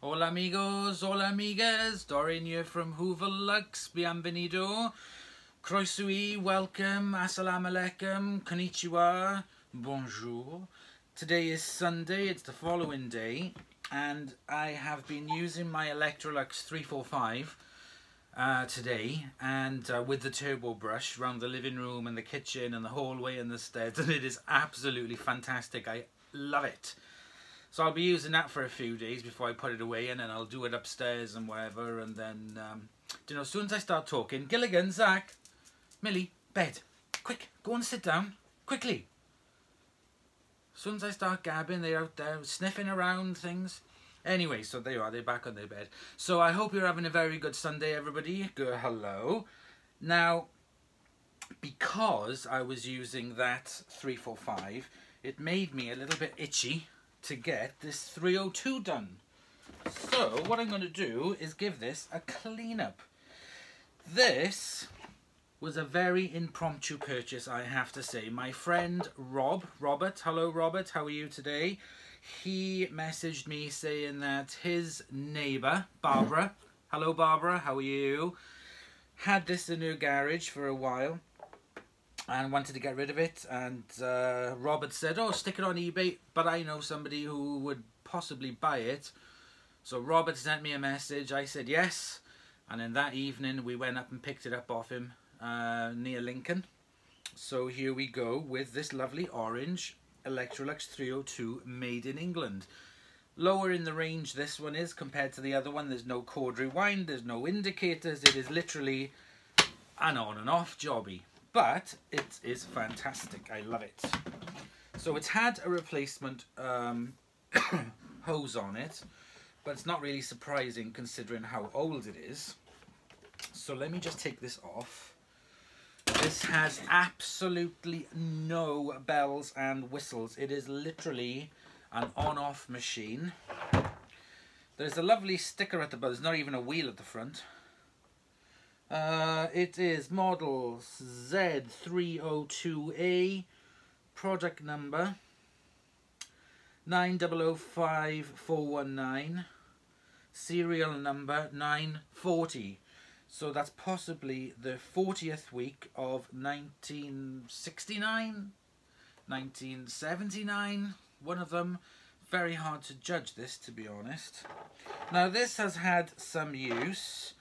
Hola amigos, hola amigas, Dorian here from Electrolux, bienvenido, croeso, welcome, assalamu alaikum, konnichiwa, bonjour. Today is Sunday, it's the following day, and I have been using my Electrolux 345 today, and with the turbo brush around the living room and the kitchen and the hallway and the stairs, and it is absolutely fantastic. I love it. So I'll be using that for a few days before I put it away, and then I'll do it upstairs and wherever, and then, you know, as soon as I start talking, Gilligan, Zach, Millie, bed, quick, go and sit down, quickly. As soon as I start gabbing, they're out there sniffing around things. Anyway, so there you are, they're back on their bed. So I hope you're having a very good Sunday, everybody. Good, hello. Now, because I was using that 345, it made me a little bit itchy to get this 302 done. So what I'm going to do is give this a clean up. This was a very impromptu purchase, I have to say. My friend Robert, hello Robert, how are you today? He messaged me saying that his neighbour, Barbara, hello Barbara, how are you? Had this in her garage for a while and wanted to get rid of it, and Robert said, oh, stick it on eBay, but I know somebody who would possibly buy it. So Robert sent me a message, I said yes, and then that evening we went up and picked it up off him near Lincoln. So here we go with this lovely orange Electrolux 302 made in England. Lower in the range this one is compared to the other one. There's no cord rewind, there's no indicators, it is literally an on and off jobby. But it is fantastic. I love it. So it's had a replacement hose on it, but it's not really surprising considering how old it is. So let me just take this off. This has absolutely no bells and whistles. It is literally an on-off machine. There's a lovely sticker at the bottom. There's not even a wheel at the front. It is model Z302A, product number 9005419, serial number 940. So that's possibly the 40th week of 1969, 1979, one of them. Very hard to judge this, to be honest. Now this has had some use,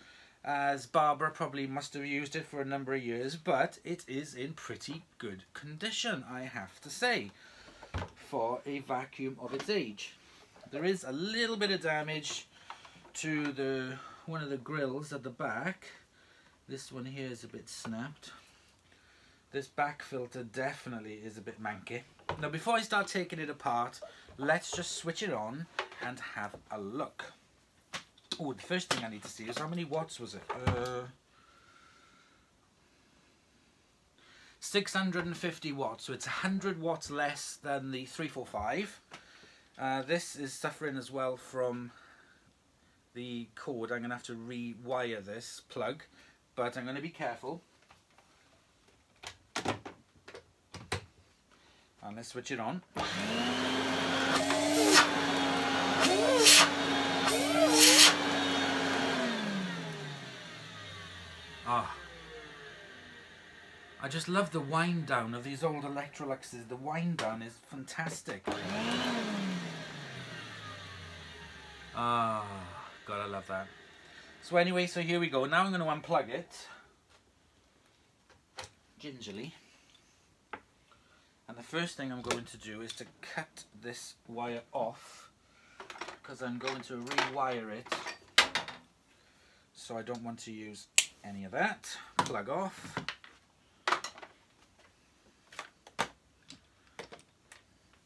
as Barbara probably must have used it for a number of years, but it is in pretty good condition, I have to say, for a vacuum of its age. There is a little bit of damage to one of the grills at the back. This one here is a bit snapped. This back filter definitely is a bit manky. Now before I start taking it apart, let's just switch it on and have a look. Oh, the first thing I need to see is how many watts was it? 650 watts, so it's 100 watts less than the 345. This is suffering as well from the cord. I'm going to have to rewire this plug, but I'm going to be careful. And let's switch it on. Ah, I just love the wind down of these old Electroluxes. The wind down is fantastic. Ah, gotta love that. So anyway, so here we go. Now I'm going to unplug it gingerly. And the first thing I'm going to do is to cut this wire off, because I'm going to rewire it. So I don't want to use any of that. Plug off.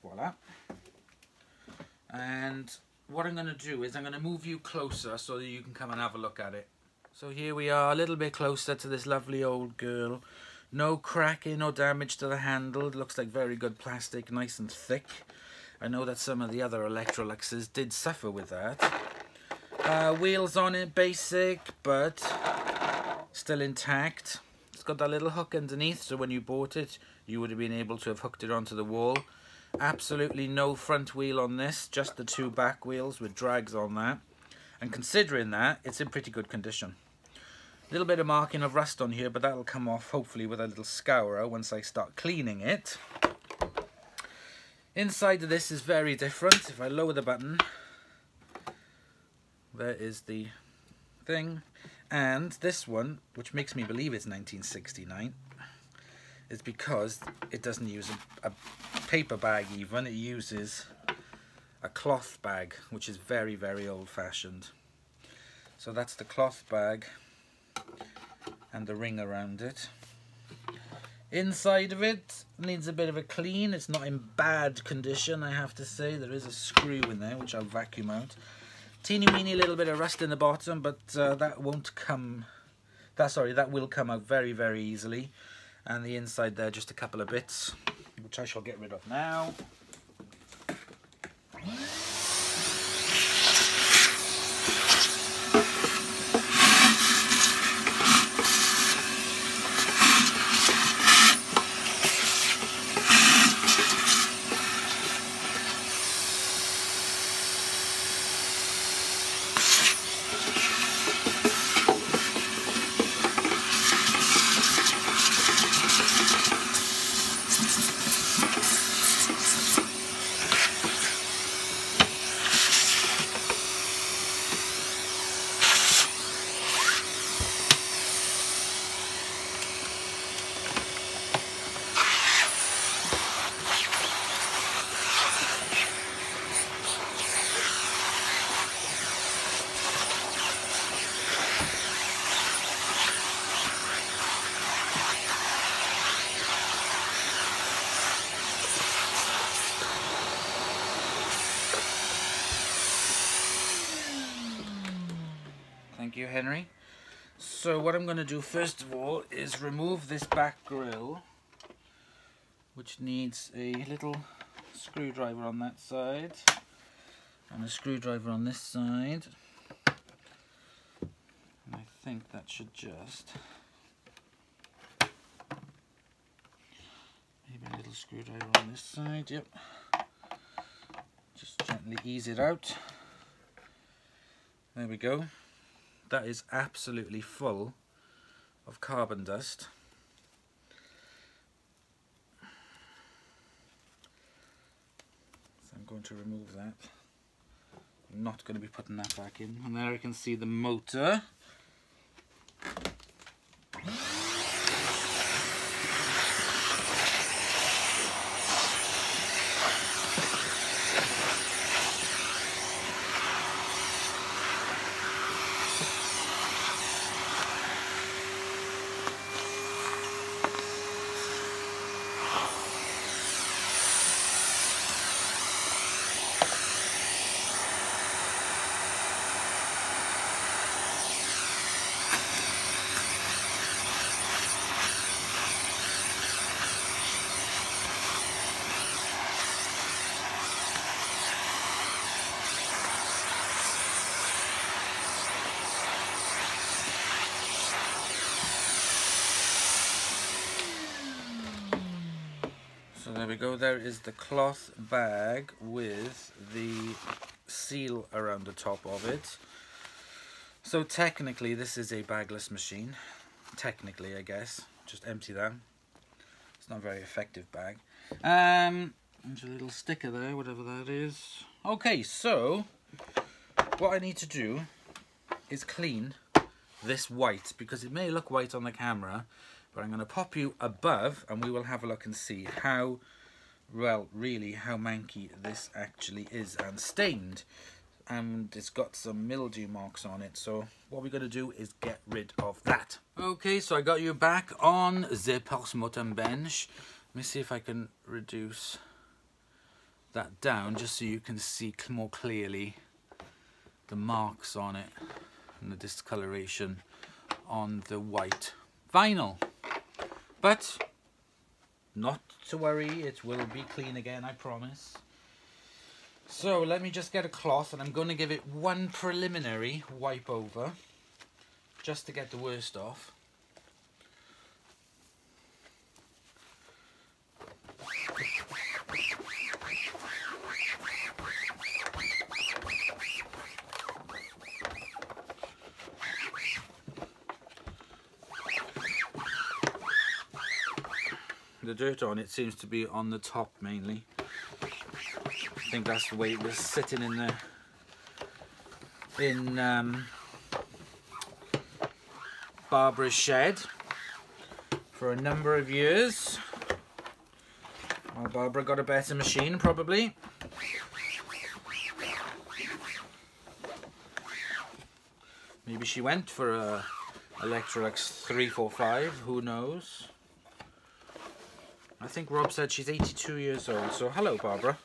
Voila. And what I'm going to do is I'm going to move you closer so that you can come and have a look at it. So here we are, a little bit closer to this lovely old girl. No cracking or damage to the handle. It looks like very good plastic, nice and thick. I know that some of the other Electroluxes did suffer with that. Wheels on it, basic, but still intact. It's got that little hook underneath, so when you bought it, you would have been able to have hooked it onto the wall. Absolutely no front wheel on this, just the two back wheels with drags on that. And considering that, it's in pretty good condition. A little bit of marking of rust on here, but that'll come off hopefully with a little scourer once I start cleaning it. Inside of this is very different. If I lower the button, there is the thing. And this one, which makes me believe it's 1969, is because it doesn't use a paper bag even. It uses a cloth bag, which is very, very old-fashioned. So that's the cloth bag and the ring around it. Inside of it needs a bit of a clean. It's not in bad condition, I have to say. There is a screw in there, which I'll vacuum out. Teeny weeny little bit of rust in the bottom, but that will come out very, very easily. And the inside there, just a couple of bits, which I shall get rid of now. Thank you, Henry. So what I'm going to do first of all is remove this back grill, which needs a little screwdriver on that side and a screwdriver on this side. And I think that should just, maybe a little screwdriver on this side, yep. Just gently ease it out. There we go. That is absolutely full of carbon dust. So I'm going to remove that. I'm not going to be putting that back in. And there I can see the motor. So there we go, there is the cloth bag with the seal around the top of it. So technically this is a bagless machine. Technically, I guess. Just empty that. It's not a very effective bag. There's a little sticker there, whatever that is. Okay, so what I need to do is clean this white, because it may look white on the camera, but I'm going to pop you above and we will have a look and see how, well, really how manky this actually is and stained. And it's got some mildew marks on it, so what we're going to do is get rid of that. Okay, so I got you back on the post-mortem bench. Let me see if I can reduce that down just so you can see more clearly the marks on it and the discoloration on the white vinyl. But not to worry, it will be clean again, I promise. So let me just get a cloth and I'm going to give it one preliminary wipe over just to get the worst off. the dirt on it seems to be on the top mainly. I think that's the way it was sitting in the Barbara's shed for a number of years. Well, Barbara got a better machine probably. Maybe she went for a Electrolux 345, who knows. I think Rob said she's 82 years old, so hello Barbara.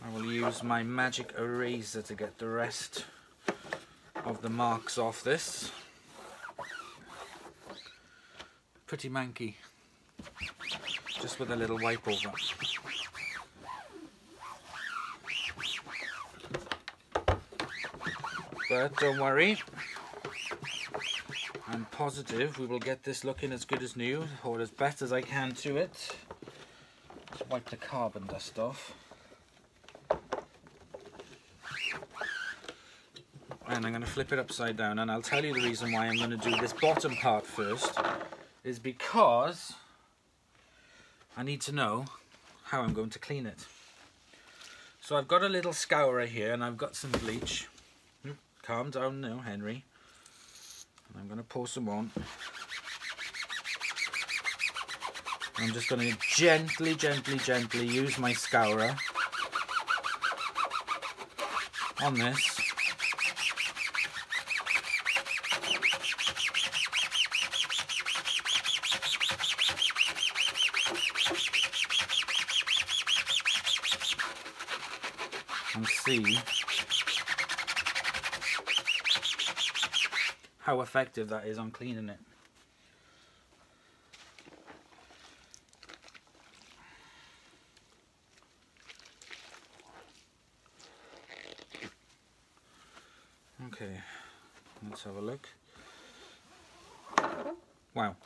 I will use my magic eraser to get the rest of the marks off this. Pretty manky, just with a little wipe over. But don't worry, I'm positive we will get this looking as good as new, or as best as I can to it. Let's wipe the carbon dust off. And I'm going to flip it upside down, and I'll tell you the reason why I'm going to do this bottom part first is because I need to know how I'm going to clean it. So I've got a little scourer here, and I've got some bleach. Calm down now, Henry. And I'm going to pour some on. I'm just going to gently use my scourer on this. And see how effective that is on cleaning it. Okay, let's have a look. Wow,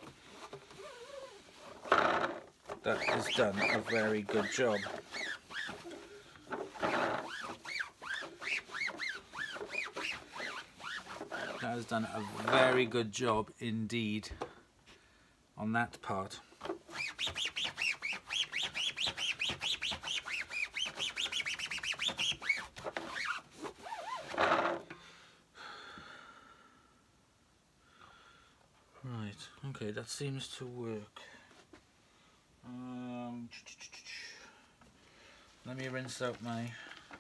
that has done a very good job. That has done a very good job indeed on that part. Right, okay, that seems to work. Let me rinse out my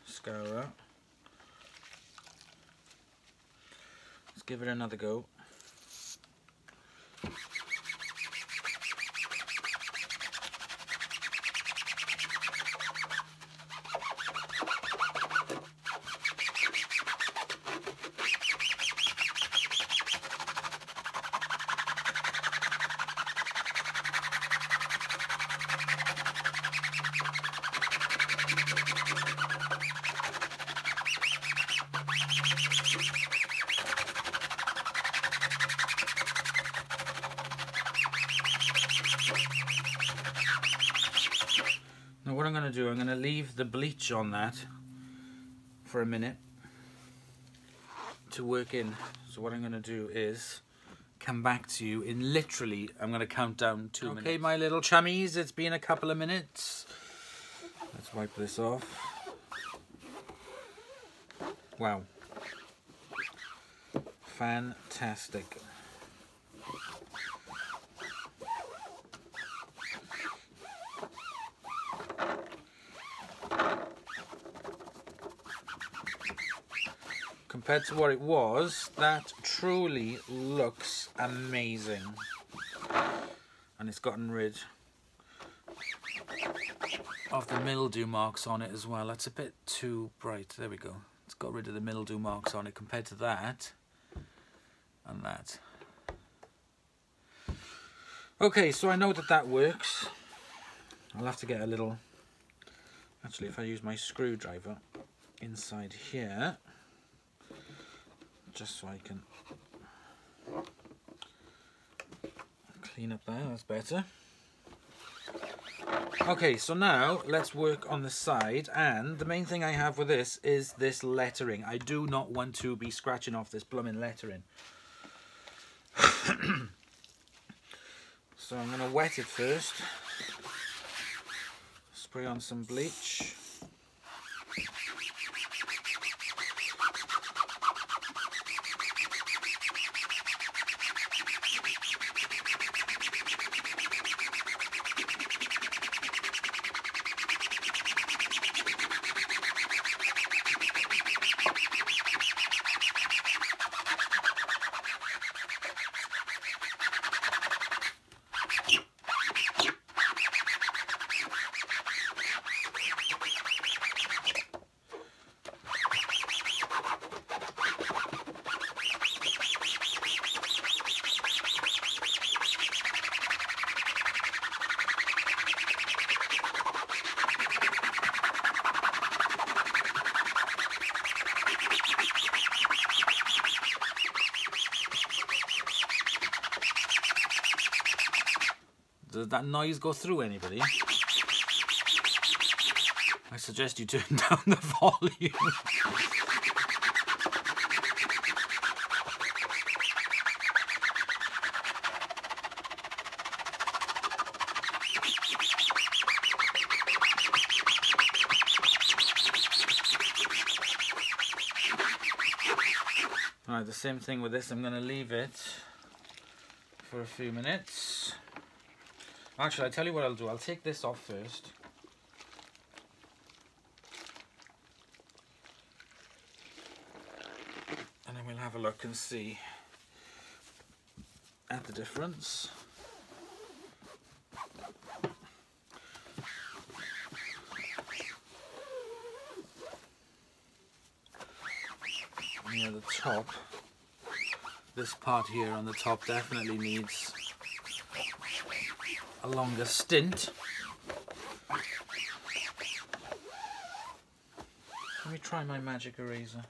scourer. Let's give it another go. Now what I'm going to do, I'm going to leave the bleach on that for a minute to work in. So what I'm going to do is come back to you in literally, I'm going to count down 2 minutes. Okay, my little chummies, it's been a couple of minutes. Let's wipe this off. Wow. Fantastic. Compared to what it was, that truly looks amazing. And it's gotten rid of the mildew marks on it as well. That's a bit too bright. There we go. It's got rid of the mildew marks on it compared to that and that. Okay, so I know that that works. I'll have to get a little... Actually, if I use my screwdriver inside here, just so I can clean up there, that's better. Okay, so now let's work on the side, and the main thing I have with this is this lettering. I do not want to be scratching off this blooming lettering. So I'm going to wet it first, spray on some bleach. Does that noise go through anybody? I suggest you turn down the volume. Alright, the same thing with this. I'm going to leave it for a few minutes. Actually, I'll tell you what I'll do. I'll take this off first. And then we'll have a look and see at the difference. Near the top, this part here on the top definitely needs a longer stint. Let me try my magic eraser.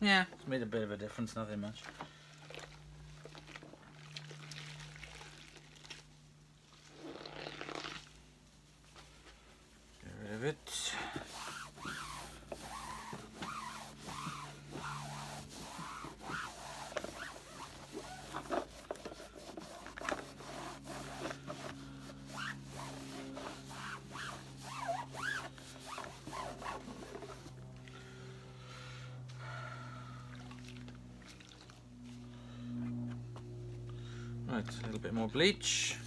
Yeah, it's made a bit of a difference, nothing much. Get rid of it. Right, a little bit more bleach.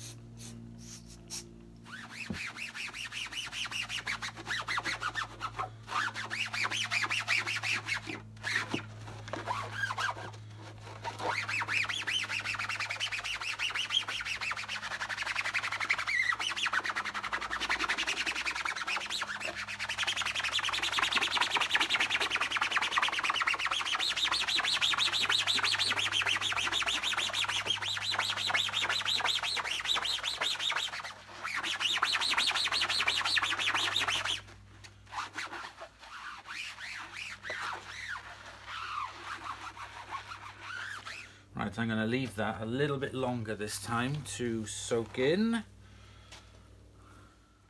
Right, I'm going to leave that a little bit longer this time to soak in.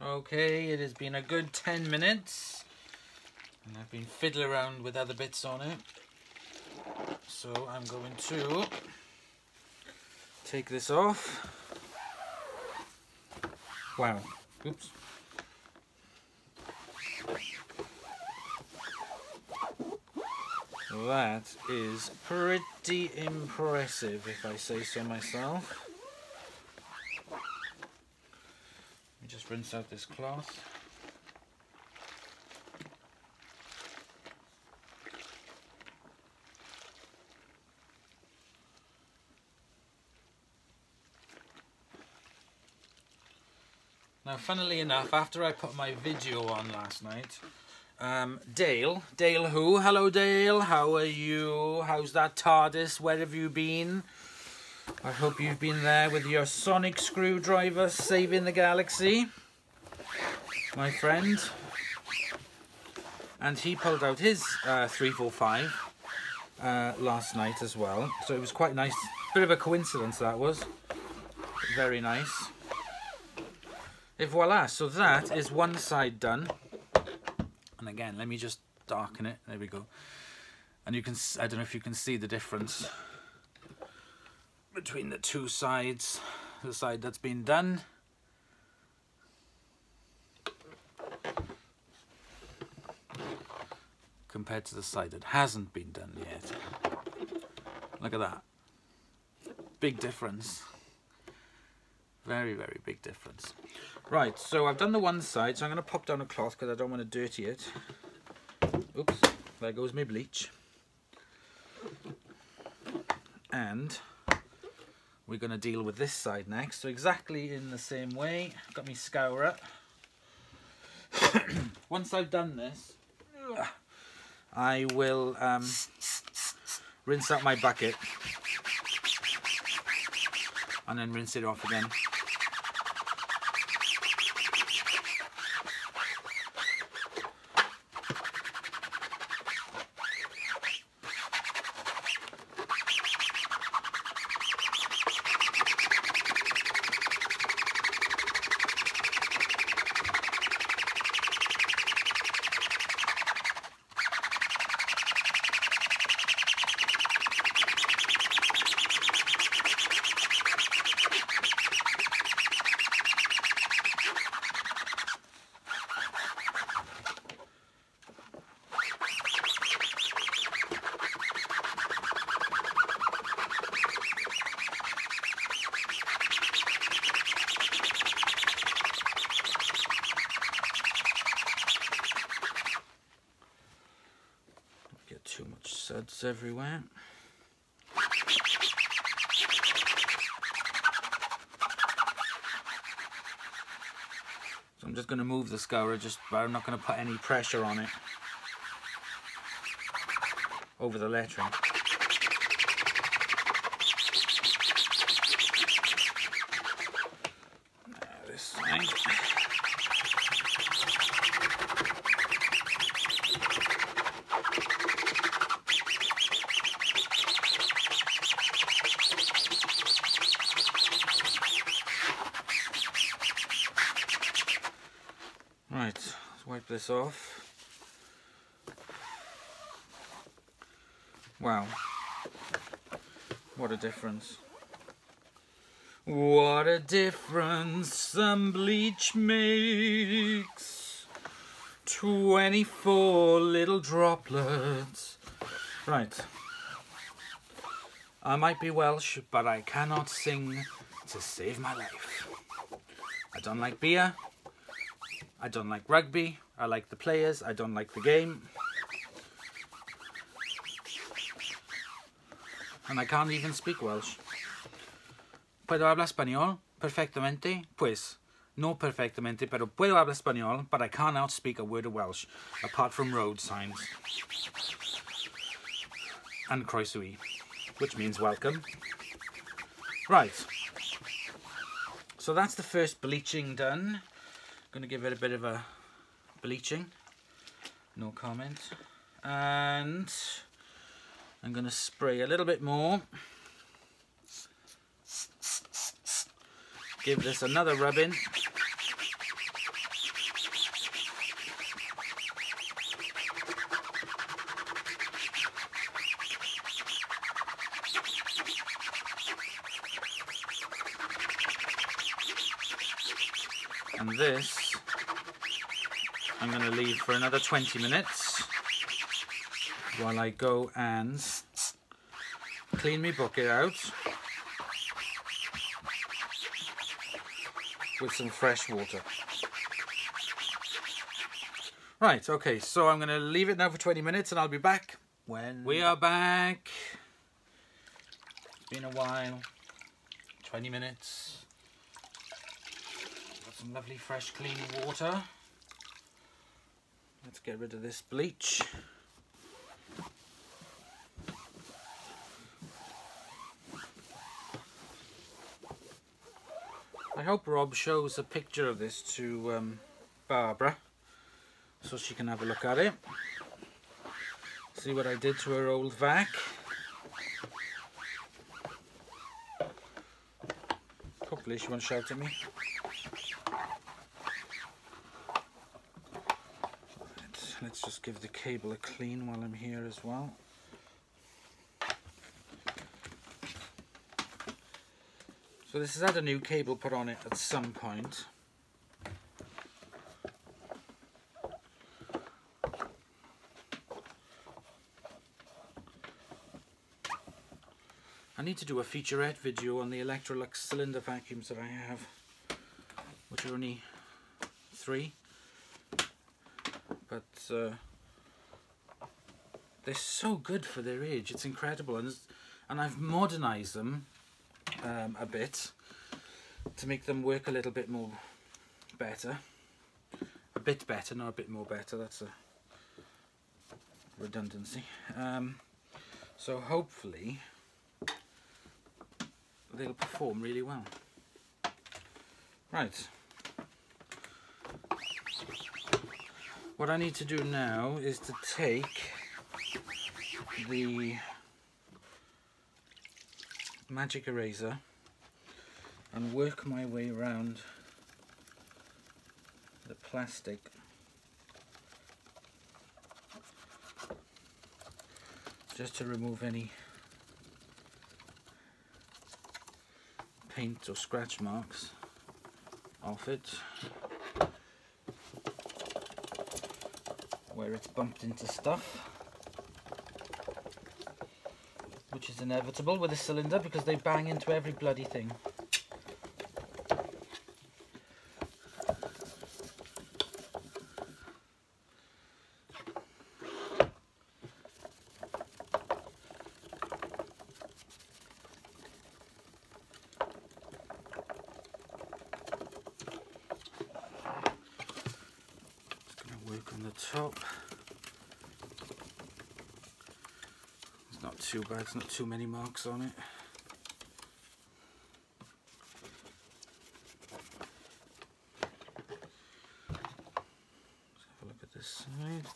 Okay, it has been a good 10 minutes and I've been fiddling around with other bits on it. So I'm going to take this off. Wow, oops. That is pretty impressive, if I say so myself. Let me just rinse out this cloth. Now, funnily enough, after I put my video on last night, Dale who? Hello Dale, how are you? How's that TARDIS? Where have you been? I hope you've been there with your sonic screwdriver saving the galaxy, my friend. And he pulled out his 345 last night as well, so it was quite nice. Bit of a coincidence that was. Very nice. Et voila, so that is one side done. And again, let me just darken it. There we go. And you can, I don't know if you can see the difference between the two sides. The side that's been done. Compared to the side that hasn't been done yet. Look at that. Big difference. Very, very big difference. Right, so I've done the one side, so I'm going to pop down a cloth because I don't want to dirty it. Oops, there goes my bleach. And we're going to deal with this side next. So exactly in the same way, I've got my scourer. Once I've done this, I will rinse out my bucket and then rinse it off again. Too much suds everywhere. So I'm just going to move the scourer, but I'm not going to put any pressure on it over the lettering. Now this side. Right, let's wipe this off. Wow, what a difference. What a difference some bleach makes. 24 little droplets. Right, I might be Welsh, but I cannot sing to save my life. I don't like beer. I don't like rugby. I like the players. I don't like the game. And I can't even speak Welsh. Puedo hablar español perfectamente. Pues, no perfectamente, pero puedo hablar español, but I cannot speak a word of Welsh, apart from road signs. And croeso, which means welcome. Right. So that's the first bleaching done. Going to give it a bit of a bleaching, no comment, and I'm going to spray a little bit more, give this another rub in, and this I'm going to leave for another 20 minutes while I go and clean my bucket out with some fresh water. Right, okay, so I'm going to leave it now for 20 minutes and I'll be back when we are back. It's been a while. 20 minutes. Some lovely fresh clean water. Let's get rid of this bleach. I hope Rob shows a picture of this to Barbara so she can have a look at it. See what I did to her old vac. Hopefully she won't shout at me. Let's just give the cable a clean while I'm here as well. So this has had a new cable put on it at some point. I need to do a featurette video on the Electrolux cylinder vacuums that I have, which are only 3. But they're so good for their age, it's incredible, and I've modernized them a bit to make them work a little bit more better. A bit better, not a bit more better, that's a redundancy. So hopefully they'll perform really well. Right. What I need to do now is to take the magic eraser and work my way around the plastic just to remove any paint or scratch marks off it where it's bumped into stuff, which is inevitable with a cylinder because they bang into every bloody thing. On the top, it's not too bad, it's not too many marks on it. Let's have a look at this side.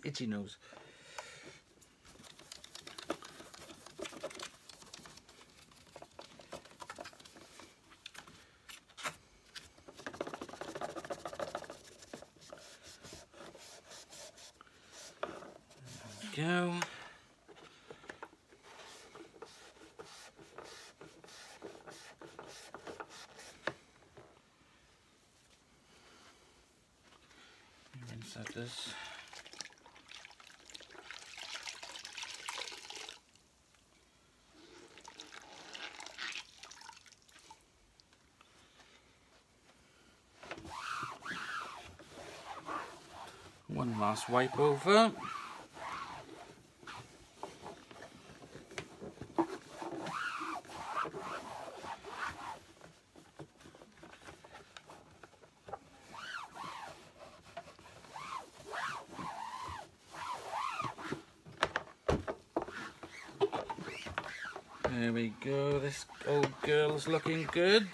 Itchy nose. There we go. Rinse out this. One last wipe over. There we go, this old girl's looking good.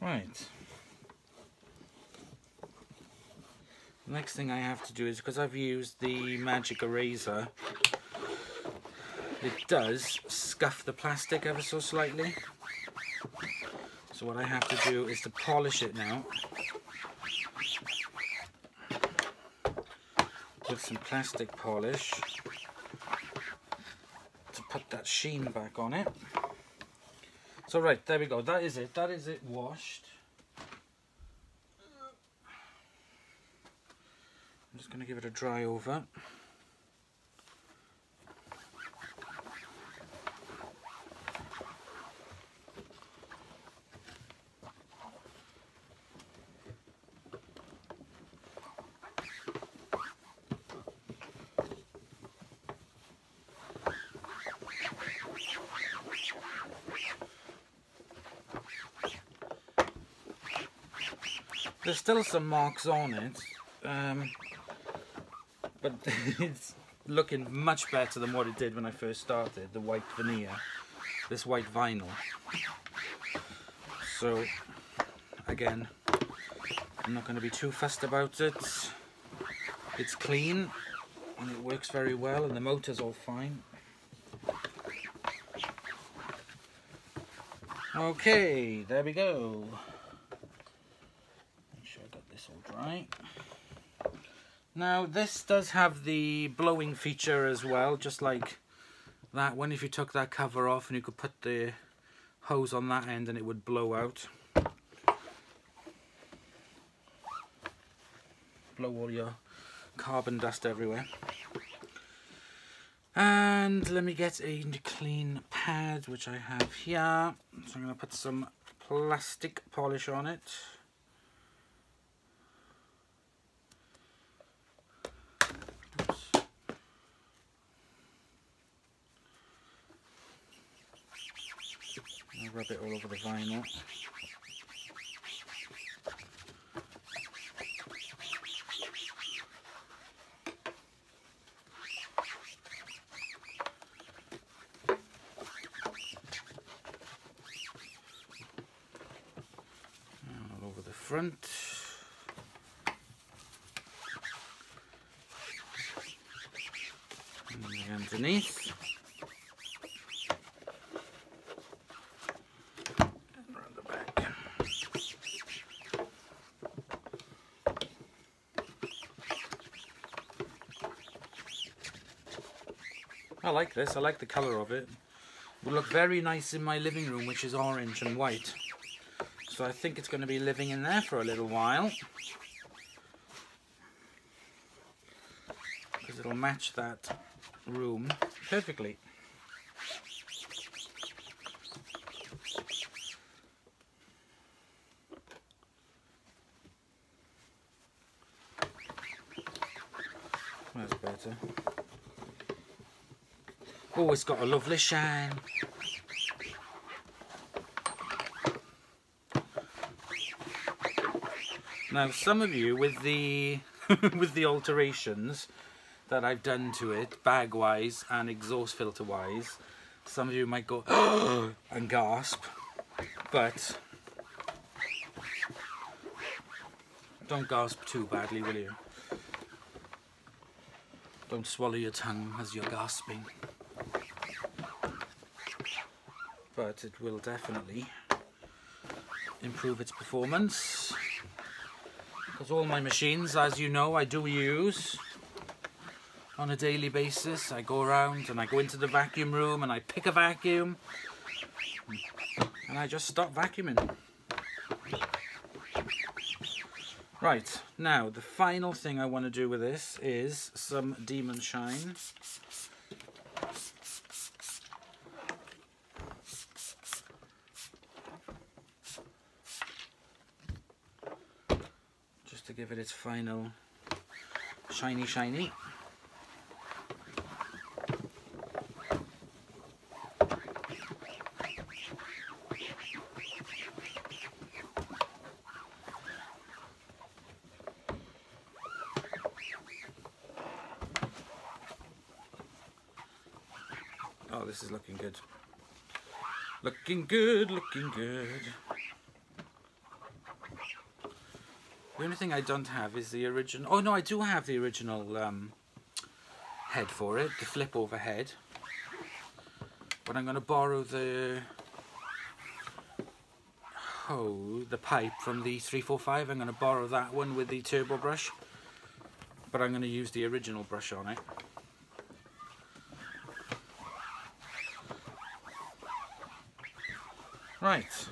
Right. The next thing I have to do is, because I've used the magic eraser, it does scuff the plastic ever so slightly. So what I have to do is to polish it now with some plastic polish to put that sheen back on it. So right, there we go, that is it washed. Just going to give it a dry over. There's still some marks on it, but it's looking much better than what it did when I first started, the white veneer, this white vinyl. So, again, I'm not going to be too fussed about it. It's clean, and it works very well, and the motor's all fine. Okay, there we go. Right. Now this does have the blowing feature as well, just like that one. If you took that cover off and you could put the hose on that end and it would blow out. Blow all your carbon dust everywhere. And let me get a clean pad, which I have here. So I'm going to put some plastic polish on it. I'll rub it all over the vinyl. And all over the front. And the underneath. I like this, I like the colour of it. It will look very nice in my living room, which is orange and white. So I think it's going to be living in there for a little while. Because it'll match that room perfectly. That's better. Oh, it's got a lovely shine. Now, some of you with the with the alterations that I've done to it, bag-wise and exhaust filter-wise, some of you might go and gasp, but don't gasp too badly, will you? Don't swallow your tongue as you're gasping. But it will definitely improve its performance, because all my machines, as you know, I do use on a daily basis. I go around and I go into the vacuum room and I pick a vacuum and I just stop vacuuming. Right, now the final thing I want to do with this is some Demon Shine. To give it its final shiny. Oh, this is looking good. Looking good, looking good. The only thing I don't have is the original... Oh no, I do have the original head for it, the flip over head. But I'm going to borrow the pipe from the 345. I'm going to borrow that one with the turbo brush. But I'm going to use the original brush on it. Right.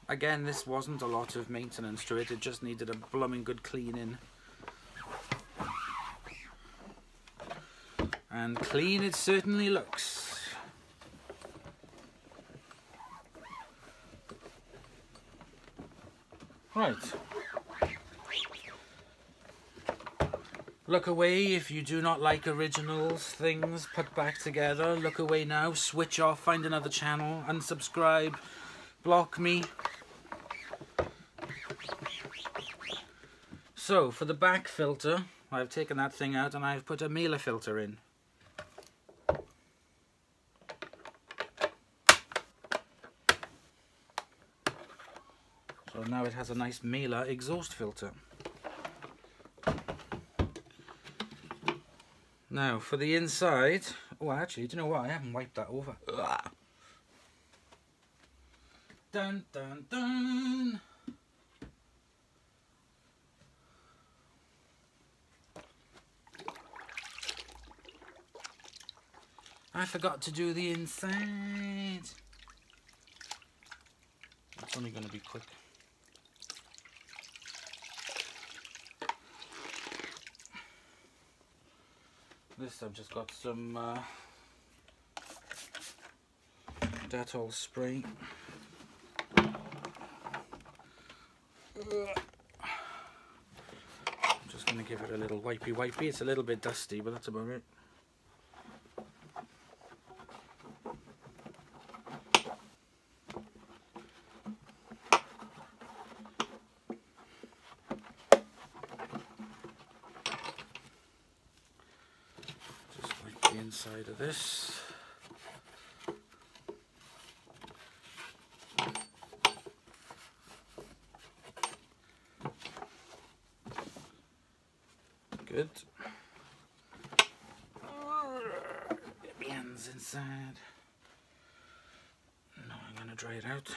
Again, this wasn't a lot of maintenance to it, it just needed a blooming good cleaning. And clean it certainly looks. Right. Look away if you do not like originals, things put back together. Look away now, switch off, find another channel, unsubscribe, block me. So, for the back filter, I've taken that thing out and I've put a mailer filter in. So now it has a nice mailer exhaust filter. Now for the inside, oh actually, do you know what? I haven't wiped that over. Ugh. Dun dun dun! I forgot to do the inside. It's only going to be quick. This I've just got some Dettol spray. I'm just going to give it a little wipey. It's a little bit dusty, but that's about it. Inside of this. Good. Get my hands inside. Now I'm going to dry it out.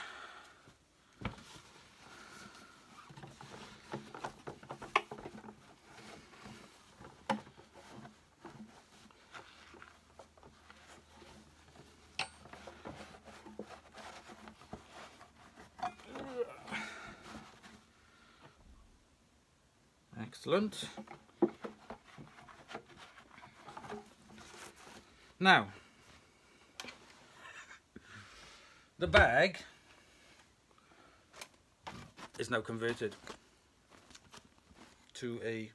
Excellent. Now, the bag is now converted to a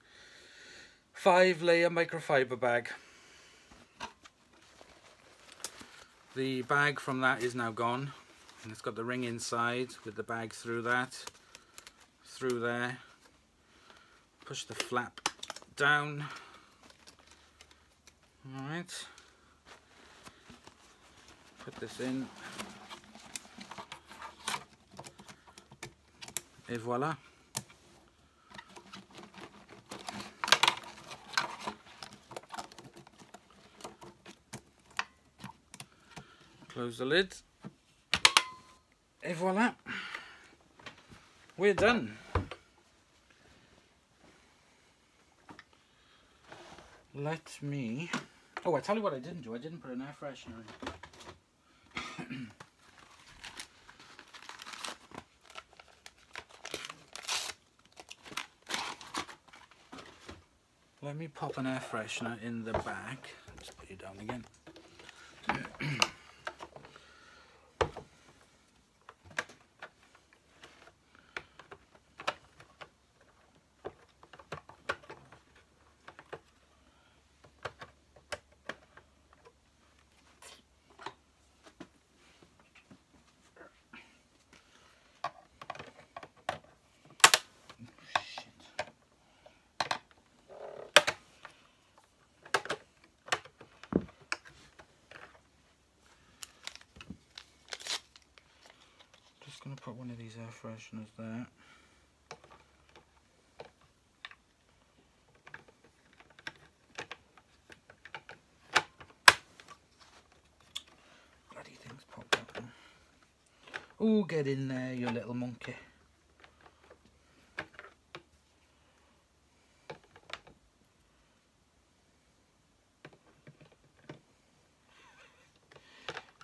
5-layer microfiber bag. The bag from that is now gone, and it's got the ring inside with the bag through that, through there. Push the flap down. Alright. Put this in. Et voila. Close the lid. Et voila. We're done. Let me... Oh, I tell you what I didn't do. I didn't put an air freshener in. Let me pop an air freshener in the back. Just put it down again. Just going to put one of these air fresheners there. Bloody things popped up. Oh, get in there, you little monkey.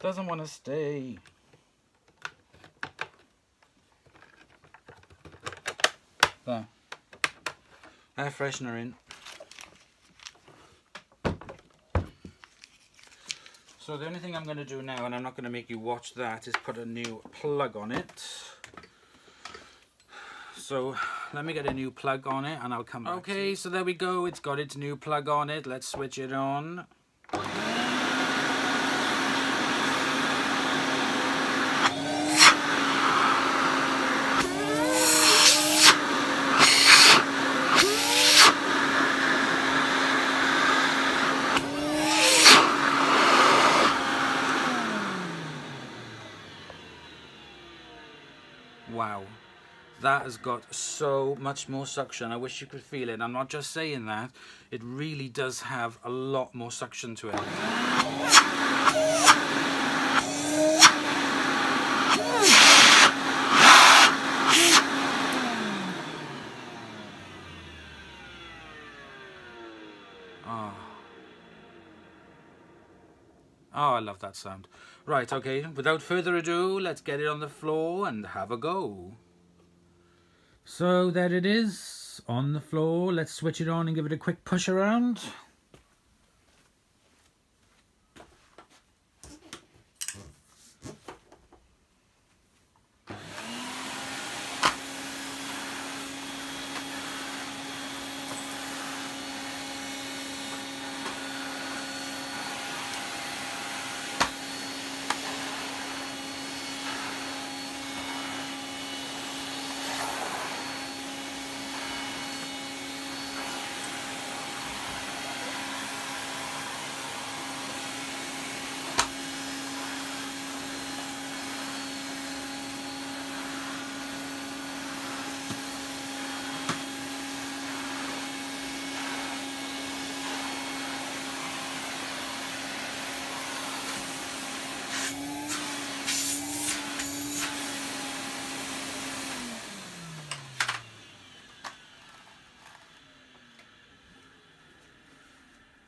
Doesn't want to stay. There. Air freshener in. So the only thing I'm going to do now, and I'm not going to make you watch that, is put a new plug on it. So let me get a new plug on it and I'll come back. Okay, so there we go. It's got its new plug on it. Let's switch it on. Wow. That has got so much more suction. I wish you could feel it. I'm not just saying that. It really does have a lot more suction to it. Oh, I love that sound. Right, okay, without further ado, let's get it on the floor and have a go. So there it is, on the floor. Let's switch it on and give it a quick push around.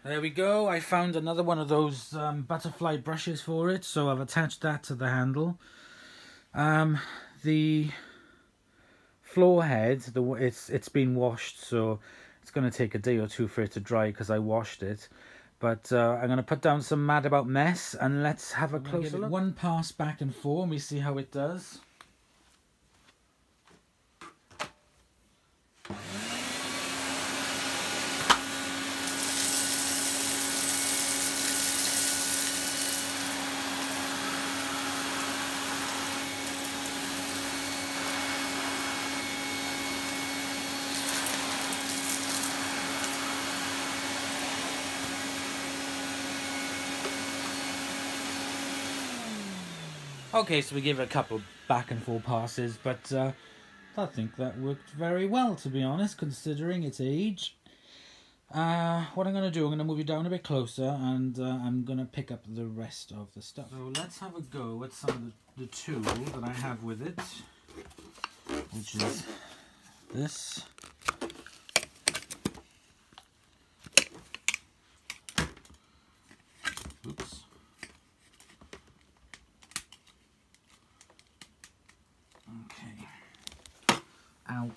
There we go. I found another one of those butterfly brushes for it, so I've attached that to the handle. The floor head, it's been washed, so it's going to take a day or two for it to dry because I washed it. But I'm going to put down some Mad About Mess and let's have a closer look. One pass back and forth and we see how it does. Okay, so we give it a couple back and forth passes, but I think that worked very well, to be honest, considering its age. What I'm going to do, I'm going to move you down a bit closer, and I'm going to pick up the rest of the stuff. So let's have a go at some of the tool that I have with it, which is this. Oops. Okay. Ow.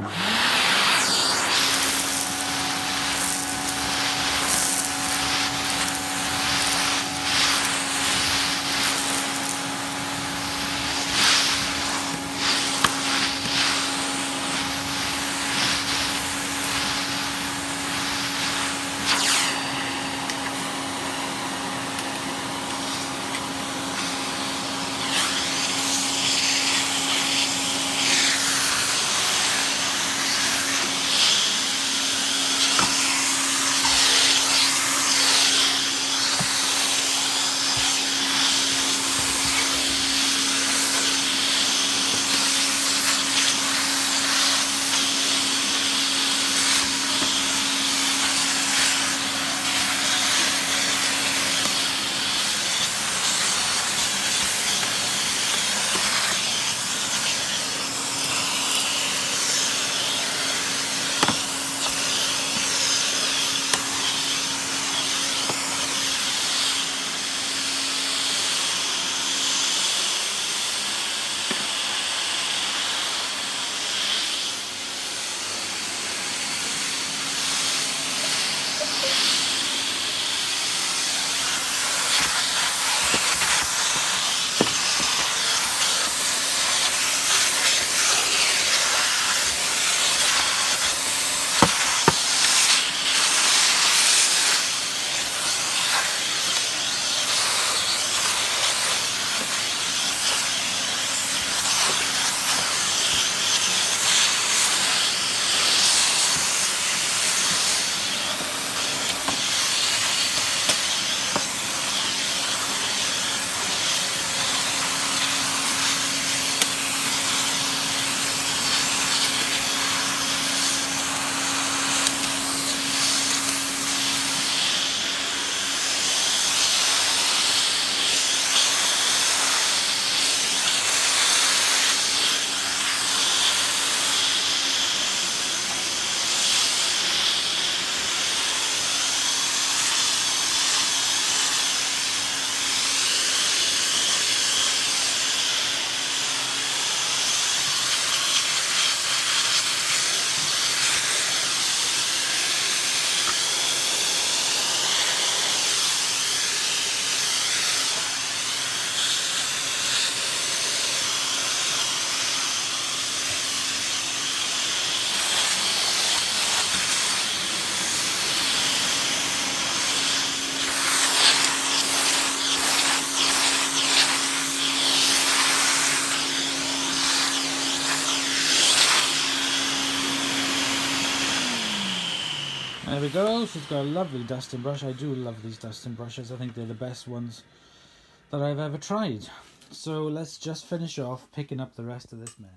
there we go. She's got a lovely dusting brush. I do love these dusting brushes. I think they're the best ones that I've ever tried. So let's just finish off picking up the rest of this mess.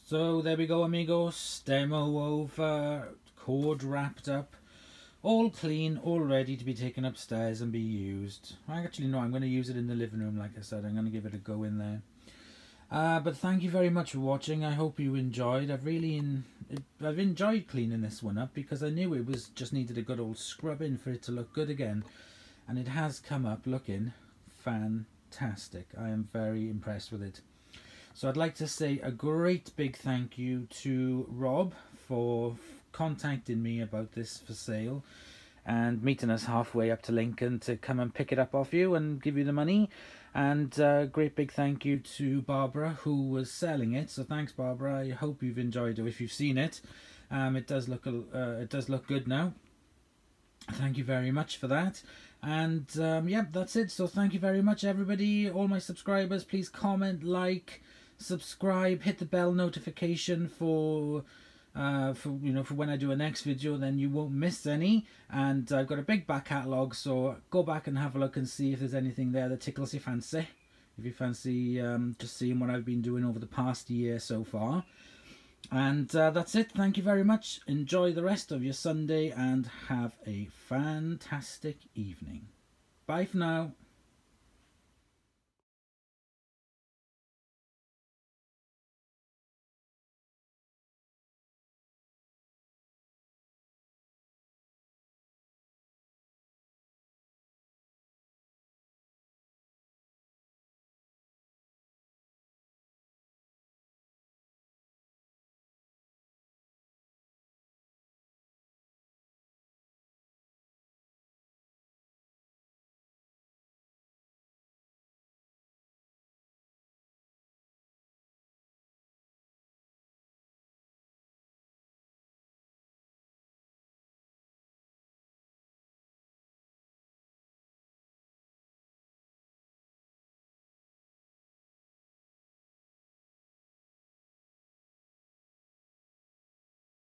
So there we go, amigos. Demo over, cord wrapped up, all clean, all ready to be taken upstairs and be used. Actually, no, I'm going to use it in the living room. Like I said, I'm going to give it a go in there. But thank you very much for watching. I hope you enjoyed. I've enjoyed cleaning this one up because I knew it was just needed a good old scrubbing for it to look good again, and it has come up looking fantastic. I am very impressed with it. So I'd like to say a great big thank you to Rob for contacting me about this for sale and meeting us halfway up to Lincoln to come and pick it up off you and give you the money. And great big thank you to Barbara who was selling it. So thanks, Barbara. I hope you've enjoyed it. If you've seen it, it does look good now. Thank you very much for that. And yeah, that's it. So thank you very much, everybody. All my subscribers, please comment, like, subscribe, hit the bell notification for when I do a next video, then you won't miss any. And I've got a big back catalogue, so go back and have a look and see if there's anything there that tickles your fancy. If you fancy just seeing what I've been doing over the past year so far. And that's it. Thank you very much. Enjoy the rest of your Sunday and have a fantastic evening. Bye for now.